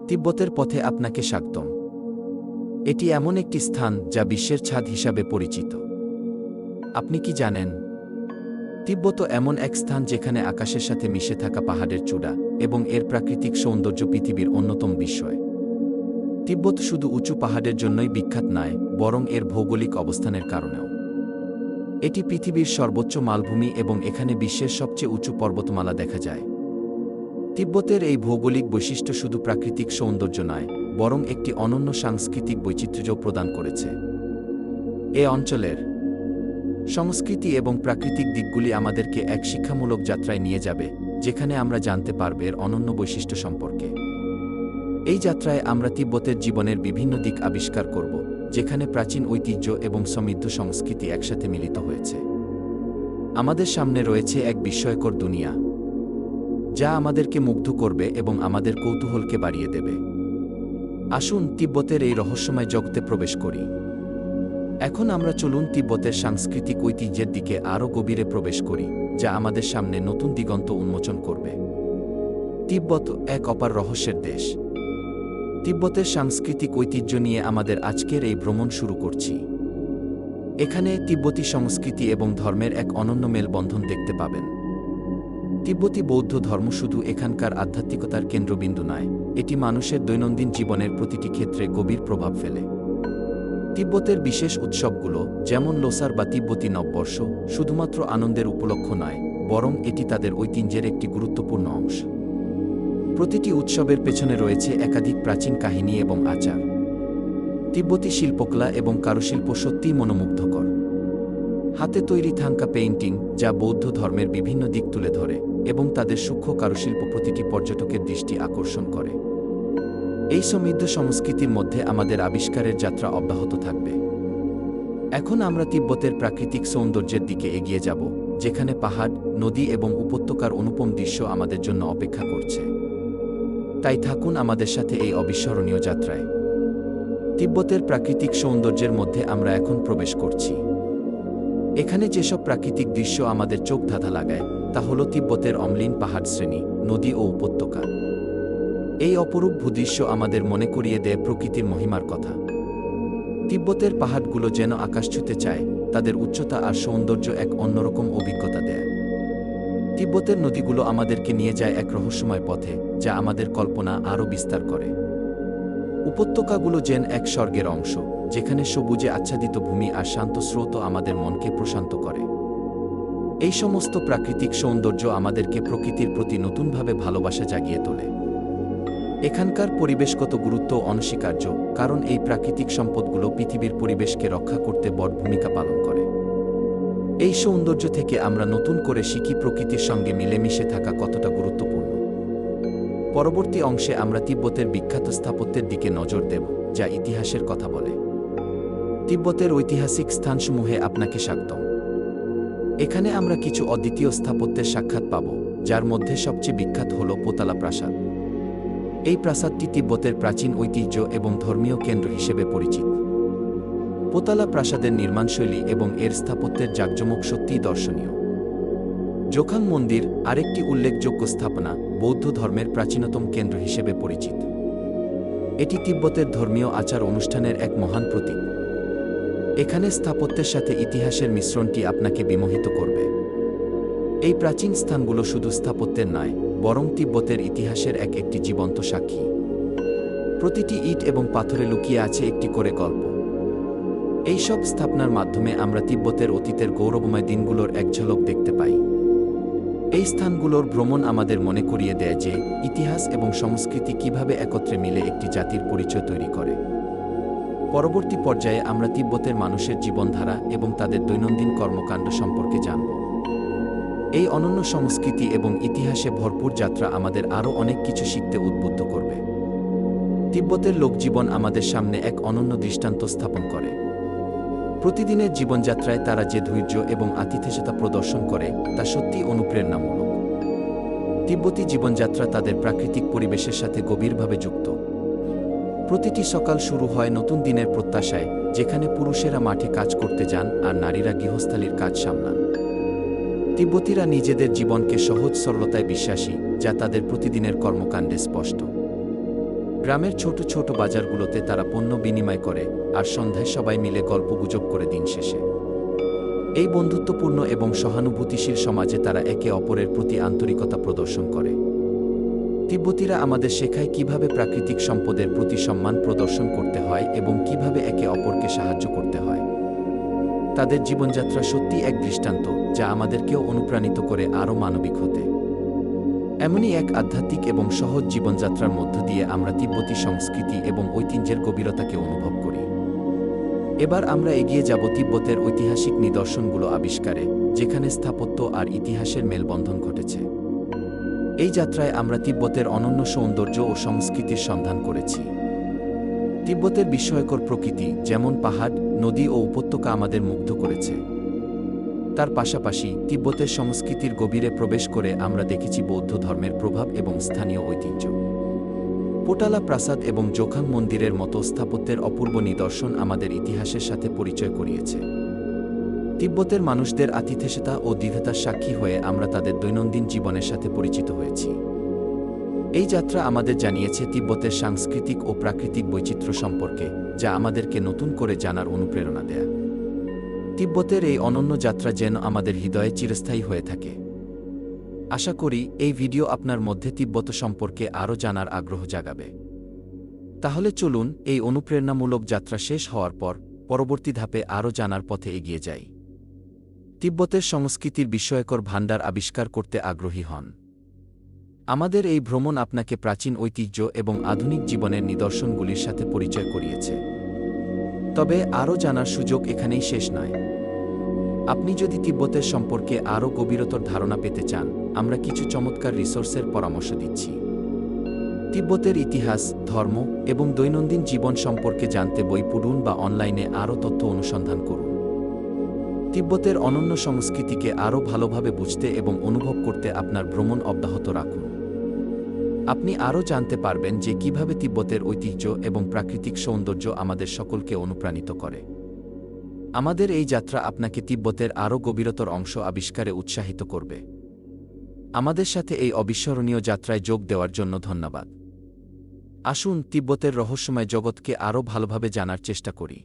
তিব্বতের পথে আপনাকে স্বাগতম। এটি এমন একটি স্থান যা বিশ্বের ছাদ হিসাবে পরিচিত। আপনি কি জানেন, তিব্বত এমন এক স্থান যেখানে আকাশের সাথে মিশে থাকা পাহাড়ের চূড়া এবং এর প্রাকৃতিক সৌন্দর্য পৃথিবীর অন্যতম বিস্ময়। তিব্বত শুধু উঁচু পাহাড়ের জন্যই বিখ্যাত নয়, বরং এর ভৌগোলিক অবস্থানের কারণেও। এটি পৃথিবীর সর্বোচ্চ মালভূমি এবং এখানে বিশ্বের সবচেয়ে উঁচু পর্বতমালা দেখা যায়। তিব্বতের এই ভৌগোলিক বৈশিষ্ট্য শুধু প্রাকৃতিক সৌন্দর্য নয়, বরং একটি অনন্য সাংস্কৃতিক বৈচিত্র্যও প্রদান করেছে। এ অঞ্চলের সংস্কৃতি এবং প্রাকৃতিক দিকগুলি আমাদেরকে এক শিক্ষামূলক যাত্রায় নিয়ে যাবে, যেখানে আমরা জানতে পারব এর অনন্য বৈশিষ্ট্য সম্পর্কে। এই যাত্রায় আমরা তিব্বতের জীবনের বিভিন্ন দিক আবিষ্কার করব, যেখানে প্রাচীন ঐতিহ্য এবং সমৃদ্ধ সংস্কৃতি একসাথে মিলিত হয়েছে। আমাদের সামনে রয়েছে এক বিস্ময়কর দুনিয়া, যা আমাদেরকে মুগ্ধ করবে এবং আমাদের কৌতূহলকে বাড়িয়ে দেবে। আসুন তিব্বতের এই রহস্যময় জগতে প্রবেশ করি। এখন আমরা চলুন তিব্বতের সাংস্কৃতিক ঐতিহ্যের দিকে আরও গভীরে প্রবেশ করি, যা আমাদের সামনে নতুন দিগন্ত উন্মোচন করবে। তিব্বত এক অপার রহস্যের দেশ। তিব্বতের সাংস্কৃতিক ঐতিহ্য নিয়ে আমাদের আজকের এই ভ্রমণ শুরু করছি। এখানে তিব্বতী সংস্কৃতি এবং ধর্মের এক অনন্য মেলবন্ধন দেখতে পাবেন। তিব্বতী বৌদ্ধ ধর্ম শুধু এখানকার আধ্যাত্মিকতার কেন্দ্রবিন্দু নয়, এটি মানুষের দৈনন্দিন জীবনের প্রতিটি ক্ষেত্রে গভীর প্রভাব ফেলে। তিব্বতের বিশেষ উৎসবগুলো, যেমন লোসার বা তিব্বতী নববর্ষ, শুধুমাত্র আনন্দের উপলক্ষ নয়, বরং এটি তাদের ঐতিহ্যের একটি গুরুত্বপূর্ণ অংশ। প্রতিটি উৎসবের পেছনে রয়েছে একাধিক প্রাচীন কাহিনী এবং আচার। তিব্বতী শিল্পকলা এবং কারুশিল্প সত্যিই মনোমুগ্ধকর। হাতে তৈরি থাঙ্কা পেইন্টিং, যা বৌদ্ধ ধর্মের বিভিন্ন দিক তুলে ধরে, এবং তাদের সূক্ষ্ম কারুশিল্প প্রতিটি পর্যটকের দৃষ্টি আকর্ষণ করে। এই সমৃদ্ধ সংস্কৃতির মধ্যে আমাদের আবিষ্কারের যাত্রা অব্যাহত থাকবে। এখন আমরা তিব্বতের প্রাকৃতিক সৌন্দর্যের দিকে এগিয়ে যাব, যেখানে পাহাড়, নদী এবং উপত্যকার অনুপম দৃশ্য আমাদের জন্য অপেক্ষা করছে। তাই থাকুন আমাদের সাথে এই অবিস্মরণীয় যাত্রায়। তিব্বতের প্রাকৃতিক সৌন্দর্যের মধ্যে আমরা এখন প্রবেশ করছি। এখানে যেসব প্রাকৃতিক দৃশ্য আমাদের চোখ ধাঁধা লাগায়, তা হল তিব্বতের অম্লিন পাহাড় শ্রেণী, নদী ও উপত্যকা। এই অপরূপ ভূদৃশ্য আমাদের মনে করিয়ে দেয় প্রকৃতির মহিমার কথা। তিব্বতের পাহাড়গুলো যেন আকাশ ছুঁতে চায়, তাদের উচ্চতা আর সৌন্দর্য এক অন্যরকম অভিজ্ঞতা দেয়। তিব্বতের নদীগুলো আমাদেরকে নিয়ে যায় এক রহস্যময় পথে, যা আমাদের কল্পনা আরও বিস্তার করে। উপত্যকাগুলো যেন এক স্বর্গের অংশ, যেখানে সবুজে আচ্ছাদিত ভূমি আর শান্ত স্রোত আমাদের মনকে প্রশান্ত করে। এই সমস্ত প্রাকৃতিক সৌন্দর্য আমাদেরকে প্রকৃতির প্রতি নতুনভাবে ভালোবাসা জাগিয়ে তোলে। এখানকার পরিবেশগত গুরুত্ব অনস্বীকার্য, কারণ এই প্রাকৃতিক সম্পদগুলো পৃথিবীর পরিবেশকে রক্ষা করতে বড় ভূমিকা পালন করে। এই সৌন্দর্য থেকে আমরা নতুন করে শিখি প্রকৃতির সঙ্গে মিলেমিশে থাকা কতটা গুরুত্বপূর্ণ। পরবর্তী অংশে আমরা তিব্বতের বিখ্যাত স্থাপত্যের দিকে নজর দেব, যা ইতিহাসের কথা বলে। তিব্বতের ঐতিহাসিক স্থানসমূহে আপনাকে স্বাগতম। এখানে আমরা কিছু অদ্বিতীয় স্থাপত্যের সাক্ষাৎ পাব, যার মধ্যে সবচেয়ে বিখ্যাত হল পোতালা প্রাসাদ। এই প্রাসাদটি তিব্বতের প্রাচীন ঐতিহ্য এবং ধর্মীয় কেন্দ্র হিসেবে পরিচিত। পোতালা প্রাসাদের নির্মাণশৈলী এবং এর স্থাপত্যের জাঁকজমক সত্যিই দর্শনীয়। জোখাং মন্দির, আরেকটি উল্লেখযোগ্য স্থাপনা, বৌদ্ধ ধর্মের প্রাচীনতম কেন্দ্র হিসেবে পরিচিত। এটি তিব্বতের ধর্মীয় আচার অনুষ্ঠানের এক মহান প্রতীক। এখানে স্থাপত্যের সাথে ইতিহাসের মিশ্রণটি আপনাকে বিমোহিত করবে। এই প্রাচীন স্থানগুলো শুধু স্থাপত্যের নয়, বরং তিব্বতের ইতিহাসের একটি জীবন্ত সাক্ষী। প্রতিটি ইট এবং পাথরে লুকিয়ে আছে একটি করে গল্প। এই সব স্থাপনার মাধ্যমে আমরা তিব্বতের অতীতের গৌরবময় দিনগুলোর এক ঝলক দেখতে পাই। এই স্থানগুলোর ভ্রমণ আমাদের মনে করিয়ে দেয় যে ইতিহাস এবং সংস্কৃতি কিভাবে একত্রে মিলে একটি জাতির পরিচয় তৈরি করে। পরবর্তী পর্যায়ে আমরা তিব্বতের মানুষের জীবনধারা এবং তাদের দৈনন্দিন কর্মকাণ্ড সম্পর্কে জানব। এই অনন্য সংস্কৃতি এবং ইতিহাসে ভরপুর যাত্রা আমাদের আরও অনেক কিছু শিখতে উদ্বুদ্ধ করবে। তিব্বতের লোকজীবন আমাদের সামনে এক অনন্য দৃষ্টান্ত স্থাপন করে। প্রতিদিনের জীবনযাত্রায় তারা যে ধৈর্য এবং আতিথেয়তা প্রদর্শন করে, তা সত্যিই অনুপ্রেরণামূলক। তিব্বতী জীবনযাত্রা তাদের প্রাকৃতিক পরিবেশের সাথে গভীরভাবে যুক্ত। প্রতিটি সকাল শুরু হয় নতুন দিনের প্রত্যাশায়, যেখানে পুরুষেরা মাঠে কাজ করতে যান আর নারীরা গৃহস্থালির কাজ সামলান। তিব্বতীরা নিজেদের জীবনকে সহজ সরলতায় বিশ্বাসী, যা তাদের প্রতিদিনের কর্মকাণ্ডে স্পষ্ট। গ্রামের ছোট ছোট বাজারগুলোতে তারা পণ্য বিনিময় করে, আর সন্ধ্যায় সবাই মিলে গল্পগুজব করে দিন শেষে। এই বন্ধুত্বপূর্ণ এবং সহানুভূতিশীল সমাজে তারা একে অপরের প্রতি আন্তরিকতা প্রদর্শন করে। তিব্বতীরা আমাদের শেখায় কিভাবে প্রাকৃতিক সম্পদের প্রতি সম্মান প্রদর্শন করতে হয় এবং কিভাবে একে অপরকে সাহায্য করতে হয়। তাদের জীবনযাত্রা সত্যি এক দৃষ্টান্ত, যা আমাদেরকেও অনুপ্রাণিত করে আরও মানবিক হতে। এমনই এক আধ্যাত্মিক এবং সহজ জীবনযাত্রার মধ্য দিয়ে আমরা তিব্বতী সংস্কৃতি এবং ঐতিহ্যের গভীরতাকে অনুভব করি। এবার আমরা এগিয়ে যাব তিব্বতের ঐতিহাসিক নিদর্শনগুলো আবিষ্কারে, যেখানে স্থাপত্য আর ইতিহাসের মেলবন্ধন ঘটেছে। এই যাত্রায় আমরা তিব্বতের অনন্য সৌন্দর্য ও সংস্কৃতির সন্ধান করেছি। তিব্বতের বিস্ময়কর প্রকৃতি, যেমন পাহাড়, নদী ও উপত্যকা, আমাদের মুগ্ধ করেছে। তার পাশাপাশি তিব্বতের সংস্কৃতির গভীরে প্রবেশ করে আমরা দেখেছি বৌদ্ধ ধর্মের প্রভাব এবং স্থানীয় ঐতিহ্য। পোটালা প্রাসাদ এবং জোখাং মন্দিরের মতো স্থাপত্যের অপূর্ব নিদর্শন আমাদের ইতিহাসের সাথে পরিচয় করিয়েছে। তিব্বতের মানুষদের আতিথেয়তা ও দৃঢ়তার সাক্ষী হয়ে আমরা তাদের দৈনন্দিন জীবনের সাথে পরিচিত হয়েছি। এই যাত্রা আমাদের জানিয়েছে তিব্বতের সাংস্কৃতিক ও প্রাকৃতিক বৈচিত্র্য সম্পর্কে, যা আমাদেরকে নতুন করে জানার অনুপ্রেরণা দেয়। তিব্বতের এই অনন্য যাত্রা যেন আমাদের হৃদয়ে চিরস্থায়ী হয়ে থাকে। আশা করি এই ভিডিও আপনার মধ্যে তিব্বত সম্পর্কে আরও জানার আগ্রহ জাগাবে। তাহলে চলুন এই অনুপ্রেরণামূলক যাত্রা শেষ হওয়ার পর পরবর্তী ধাপে আরও জানার পথে এগিয়ে যাই। তিব্বতের সংস্কৃতির বিস্ময়কর ভাণ্ডার আবিষ্কার করতে আগ্রহী হন। আমাদের এই ভ্রমণ আপনাকে প্রাচীন ঐতিহ্য এবং আধুনিক জীবনের নিদর্শনগুলির সাথে পরিচয় করিয়েছে। তবে আরও জানার সুযোগ এখানেই শেষ নয়। আপনি যদি তিব্বতের সম্পর্কে আরও গভীরতর ধারণা পেতে চান, আমরা কিছু চমৎকার রিসোর্সের পরামর্শ দিচ্ছি। তিব্বতের ইতিহাস, ধর্ম এবং দৈনন্দিন জীবন সম্পর্কে জানতে বই পড়ুন বা অনলাইনে আরও তথ্য অনুসন্ধান করুন। তিব্বতের অনন্য সংস্কৃতিকে আরও ভালোভাবে বুঝতে এবং অনুভব করতে আপনার ভ্রমণ অব্যাহত রাখুন। আপনি আরও জানতে পারবেন যে কিভাবে তিব্বতের ঐতিহ্য এবং প্রাকৃতিক সৌন্দর্য আমাদের সকলকে অনুপ্রাণিত করে। আমাদের এই যাত্রা আপনাকে তিব্বতের আরও গভীরতর অংশ আবিষ্কারে উৎসাহিত করবে। আমাদের সাথে এই অবিস্মরণীয় যাত্রায় যোগ দেওয়ার জন্য ধন্যবাদ। আসুন তিব্বতের রহস্যময় জগৎকে আরও ভালোভাবে জানার চেষ্টা করি।